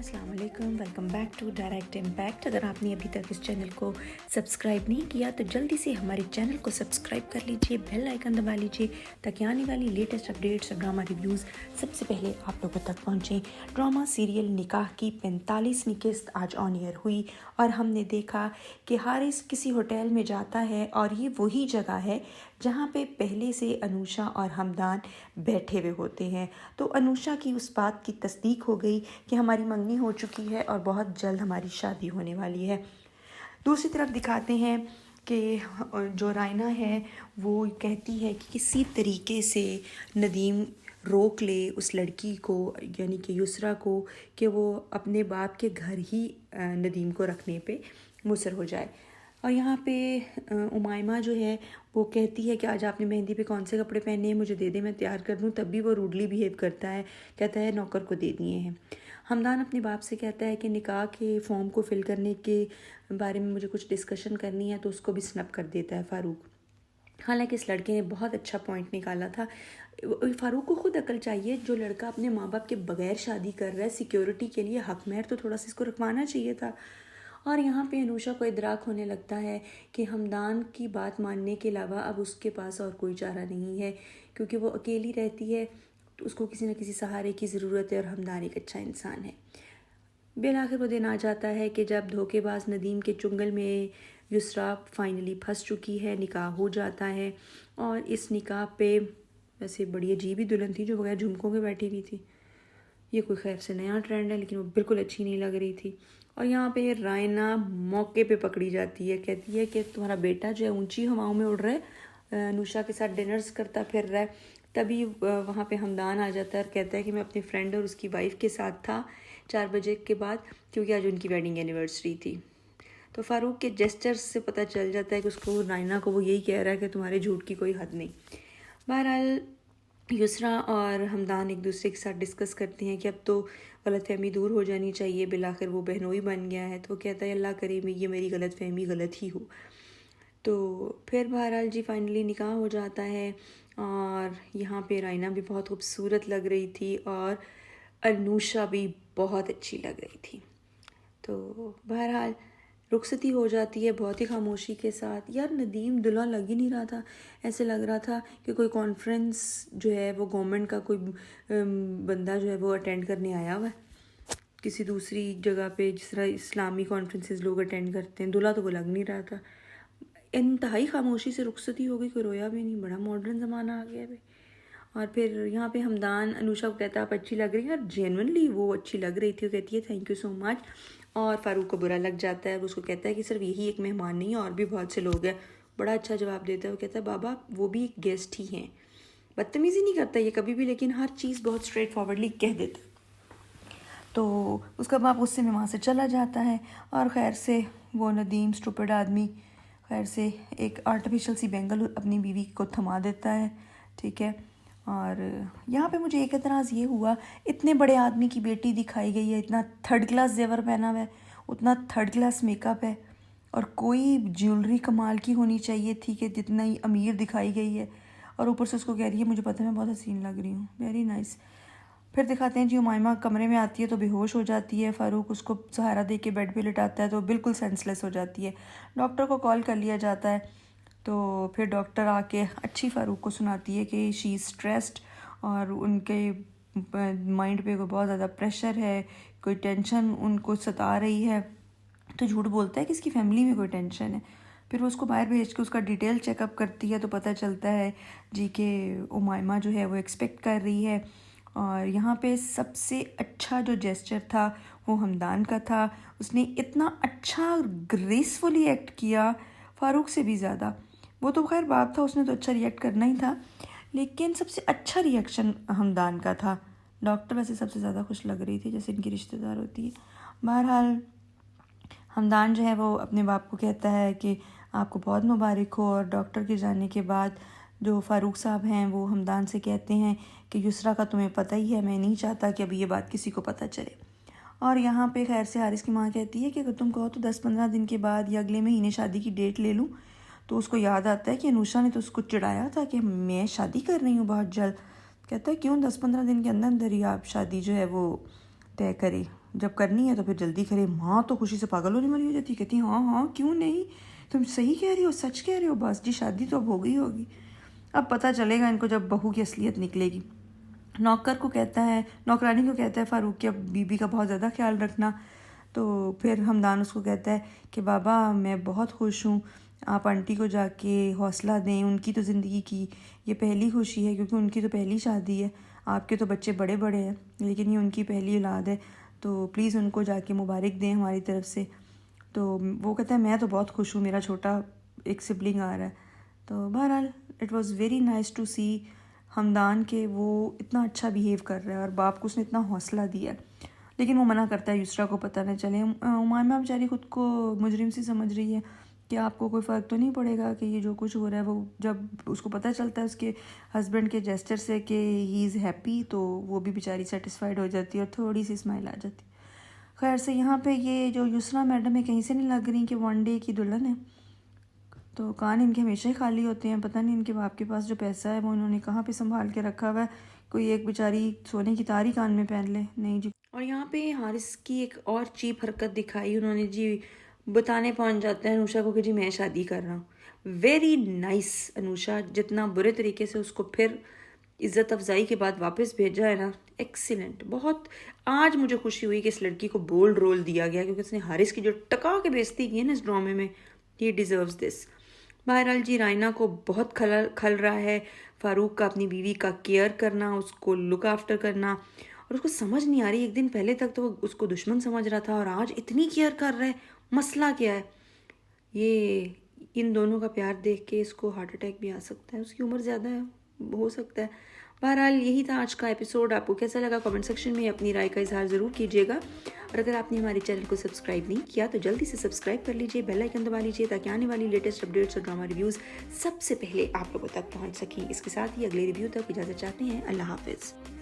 अस्सलाम वालेकुम, welcome back to direct impact. अगर आपने अभी तक इस चैनल को सब्सक्राइब नहीं किया तो जल्दी से हमारे चैनल को सब्सक्राइब कर लीजिए, बेल आइकन दबा लीजिए ताकि आने वाली लेटेस्ट अपडेट्स और ड्रामा रिव्यूज़ सबसे पहले आप लोगों तक पहुँचें। ड्रामा सीरियल निकाह की 45वीं किस्त आज ऑन एयर हुई और हमने देखा कि हारिस किसी होटल में जाता है और ये वही जगह है जहाँ पे पहले से अनुषा और हमदान बैठे हुए होते हैं। तो अनुषा की उस बात की तस्दीक हो गई कि हमारी मंगनी हो चुकी है और बहुत जल्द हमारी शादी होने वाली है। दूसरी तरफ दिखाते हैं कि जो रायना है वो कहती है कि किसी तरीके से नदीम रोक ले उस लड़की को, यानी कि युसरा को, कि वो अपने बाप के घर ही नदीम को रखने पे मुसर हो जाए। और यहाँ पे उमायमा जो है वो कहती है कि आज आपने मेहंदी पे कौन से कपड़े पहने हैं, मुझे दे दे, मैं तैयार कर दूँ। तब भी वो रूडली बिहेव करता है, कहता है नौकर को दे दिए हैं। हमदान अपने बाप से कहता है कि निकाह के फॉर्म को फिल करने के बारे में मुझे कुछ डिस्कशन करनी है, तो उसको भी स्नप कर देता है फ़ारूक। हालांकि इस लड़के ने बहुत अच्छा पॉइंट निकाला था। फ़ारूक को खुद अकल चाहिए, जो लड़का अपने माँ बाप के बगैर शादी कर रहा है सिक्योरिटी के लिए, हक महर तो थोड़ा सा इसको रखवाना चाहिए था। और यहाँ पे अनुषा को इदराक होने लगता है कि हमदान की बात मानने के अलावा अब उसके पास और कोई चारा नहीं है, क्योंकि वो अकेली रहती है तो उसको किसी न किसी सहारे की ज़रूरत है और हमदान एक अच्छा इंसान है। बिल आखिर वो दिन आ जाता है कि जब धोखेबाज नदीम के चुंगल में युसरा फाइनली फंस चुकी है, निकाह हो जाता है। और इस निकाह पे वैसे बड़ी अजीब ही दुल्हन थी जो बगैर झुमकों के बैठी हुई थी। ये कोई खैर से नया ट्रेंड है, लेकिन वो बिल्कुल अच्छी नहीं लग रही थी। और यहाँ पे रायना मौके पे पकड़ी जाती है, कहती है कि तुम्हारा बेटा जो है ऊंची हवाओं में उड़ रहा है, अनुषा के साथ डिनर्स करता फिर रहा है। तभी वहाँ पे हमदान आ जाता है और कहता है कि मैं अपनी फ्रेंड और उसकी वाइफ के साथ था 4 बजे के बाद, क्योंकि आज उनकी वेडिंग एनिवर्सरी थी। तो फ़ारूक के जेस्चर्स से पता चल जाता है कि उसको रायना को वो यही कह रहा है कि तुम्हारे झूठ की कोई हद नहीं। बहरहाल युसरा और हमदान एक दूसरे के साथ डिस्कस करते हैं कि अब तो गलतफहमी दूर हो जानी चाहिए, बिलाखिर वो बहनोई बन गया है। तो वो कहता है अल्लाह करे ये मेरी गलतफहमी गलत ही हो। तो फिर बहरहाल जी फाइनली निकाह हो जाता है और यहाँ पे रायना भी बहुत खूबसूरत लग रही थी और अनुषा भी बहुत अच्छी लग रही थी। तो बहरहाल रुखसती हो जाती है बहुत ही खामोशी के साथ। यार नदीम दुल्हा लग ही नहीं रहा था, ऐसे लग रहा था कि कोई कॉन्फ्रेंस जो है वो गवर्नमेंट का कोई बंदा जो है वो अटेंड करने आया हुआ है किसी दूसरी जगह पे, जिस तरह इस्लामी कॉन्फ्रेंसेस लोग अटेंड करते हैं। दुल्हा तो वो लग नहीं रहा था। इंतहाई खामोशी से रुखसती हो गई, कोई रोया भी नहीं। बड़ा मॉडर्न ज़माना आ गया है। और फिर यहाँ पे हमदान अनुषा को कहता है आप अच्छी लग रही हैं, और जेन्युइनली वो अच्छी लग रही थी। वो कहती है थैंक यू सो मच। और फ़ारूक को बुरा लग जाता है, उसको कहता है कि सिर्फ यही एक मेहमान नहीं है, और भी बहुत से लोग हैं। बड़ा अच्छा जवाब देता है। वो कहता है बाबा वो भी एक गेस्ट ही हैं। बदतमीज़ी नहीं करता ये कभी भी, लेकिन हर चीज़ बहुत स्ट्रेट फॉरवर्डली कह देता है। तो उसका बाप उससे में वहाँ से चला जाता है और खैर से वो नदीम स्टूपिड आदमी खैर से एक आर्टिफिशियल सी बैंगल अपनी बीवी को थमा देता है, ठीक है। और यहाँ पे मुझे एक एतराज़ ये हुआ, इतने बड़े आदमी की बेटी दिखाई गई है, इतना थर्ड क्लास जेवर पहना हुआ है, उतना थर्ड क्लास मेकअप है, और कोई ज्वेलरी कमाल की होनी चाहिए थी कि जितना ही अमीर दिखाई गई है, और ऊपर से उसको कह रही है मुझे पता है मैं बहुत हसीन लग रही हूँ। Very nice. फिर दिखाते हैं जी उमायमा कमरे में आती है तो बेहोश हो जाती है। फ़ारूक उसको सहारा दे के बेड पे लिटाता है तो बिल्कुल सेंसलेस हो जाती है। डॉक्टर को कॉल कर लिया जाता है, तो फिर डॉक्टर आके अच्छी फ़ारूक को सुनाती है कि शी इज़ स्ट्रेस्ड और उनके माइंड पे कोई बहुत ज़्यादा प्रेशर है, कोई टेंशन उनको सता रही है। तो झूठ बोलता है कि इसकी फैमिली में कोई टेंशन है। फिर वो उसको बाहर भेज के उसका डिटेल चेकअप करती है तो पता चलता है जी कि उमायमा जो है वो एक्सपेक्ट कर रही है। और यहाँ पे सबसे अच्छा जो जेस्चर था वो हमदान का था। उसने इतना अच्छा ग्रेसफुली एक्ट किया फ़ारूक से भी ज़्यादा। वो तो खैर बाप था, उसने तो अच्छा रिएक्ट करना ही था, लेकिन सबसे अच्छा रिएक्शन हमदान का था। डॉक्टर वैसे सबसे ज़्यादा खुश लग रही थी, जैसे इनकी रिश्तेदार होती है। बहरहाल हमदान जो है वो अपने बाप को कहता है कि आपको बहुत मुबारक हो। और डॉक्टर के जाने के बाद जो फ़ारूक साहब हैं वो हमदान से कहते हैं कि युसरा का तुम्हें पता ही है, मैं नहीं चाहता कि अभी ये बात किसी को पता चले। और यहाँ पे खैर से हारिस की माँ कहती है कि अगर तुम कहो तो 10-15 दिन के बाद या अगले महीने शादी की डेट ले लूँ। तो उसको याद आता है कि अनुषा ने तो उसको चिढ़ाया था कि मैं शादी कर रही हूँ बहुत जल्द। कहता है क्यों, 10-15 दिन के अंदर अंदर ही आप शादी जो है वो तय करें। जब करनी है तो फिर जल्दी करे। माँ तो खुशी से पागल होने वाली हो जाती है, कहती है हाँ हाँ क्यों नहीं, तुम सही कह रही हो, सच कह रहे हो, बस जी शादी तो अब हो गई होगी। अब पता चलेगा इनको जब बहू की असलियत निकलेगी। नौकर को कहता है, नौकरानी को कहता है फ़ारूक कि अब बीबी का बहुत ज़्यादा ख्याल रखना। तो फिर हमदान उसको कहता है कि बाबा मैं बहुत खुश हूँ, आप आंटी को जाके हौसला दें, उनकी तो ज़िंदगी की ये पहली खुशी है, क्योंकि उनकी तो पहली शादी है, आपके तो बच्चे बड़े बड़े हैं लेकिन ये उनकी पहली औलाद है, तो प्लीज़ उनको जाके मुबारक दें हमारी तरफ से। तो वो कहता है मैं तो बहुत खुश हूँ, मेरा छोटा एक सिबलिंग आ रहा है। तो बहरहाल it was very nice to see Hamdan के वो इतना अच्छा बिहेव कर रहा है और बाप को उसने इतना हौसला दिया। लेकिन वो मना करता है युसरा को पता न चले। उमामा बेचारी ख़ुद को मुजरिम सी समझ रही है कि आपको कोई फ़र्क तो नहीं पड़ेगा कि ये जो कुछ हो रहा है। वो जब उसको पता चलता है उसके हस्बैंड के जेस्चर से कि ही इज़ हैप्पी, तो वो भी बेचारी सेटिस्फाइड हो जाती है और थोड़ी सी स्माइल आ जाती है। खैर से यहाँ पे ये जो युसरा मैडम है कहीं से नहीं लग रही कि वन डे की दुल्हन है। तो कान इनके हमेशा ही खाली होते हैं, पता नहीं इनके बाप के पास जो पैसा है वो इन्होंने कहाँ पे संभाल के रखा हुआ है। कोई एक बेचारी सोने की तार ही कान में पहन ले, नहीं जी। और यहाँ पे हारिस की एक और चीप हरकत दिखाई उन्होंने जी, बताने पहुँच जाते हैं अनुषा को कि जी मैं शादी कर रहा हूँ। वेरी नाइस अनुषा, जितना बुरे तरीके से उसको फिर इज़्ज़त अफजाई के बाद वापस भेजा है ना, एक्सीलेंट। बहुत आज मुझे खुशी हुई कि इस लड़की को बोल्ड रोल दिया गया, क्योंकि उसने हारिस की जो टका के बेइज्जती की है ना इस ड्रामे में, ही डिज़र्व्स दिस। बहरहाल जी रायना को बहुत खल रहा है फ़ारूक का अपनी बीवी का केयर करना, उसको लुक आफ्टर करना, और उसको समझ नहीं आ रही। एक दिन पहले तक तो वो उसको दुश्मन समझ रहा था और आज इतनी केयर कर रहा है, मसला क्या है। ये इन दोनों का प्यार देख के इसको हार्ट अटैक भी आ सकता है, उसकी उम्र ज़्यादा है, हो सकता है। बहरहाल यही था आज का एपिसोड। आपको कैसा लगा कमेंट सेक्शन में अपनी राय का इजहार ज़रूर कीजिएगा। और अगर आपने हमारे चैनल को सब्सक्राइब नहीं किया तो जल्दी से सब्सक्राइब कर लीजिए, बेल आइकन दबा लीजिए, ताकि आने वाली लेटेस्ट अपडेट्स और ड्रामा रिव्यूज़ सबसे पहले आप लोगों तक पहुंच सकें। इसके साथ ही अगले रिव्यू तक इजाज़त चाहते हैं। अल्लाह हाफिज़।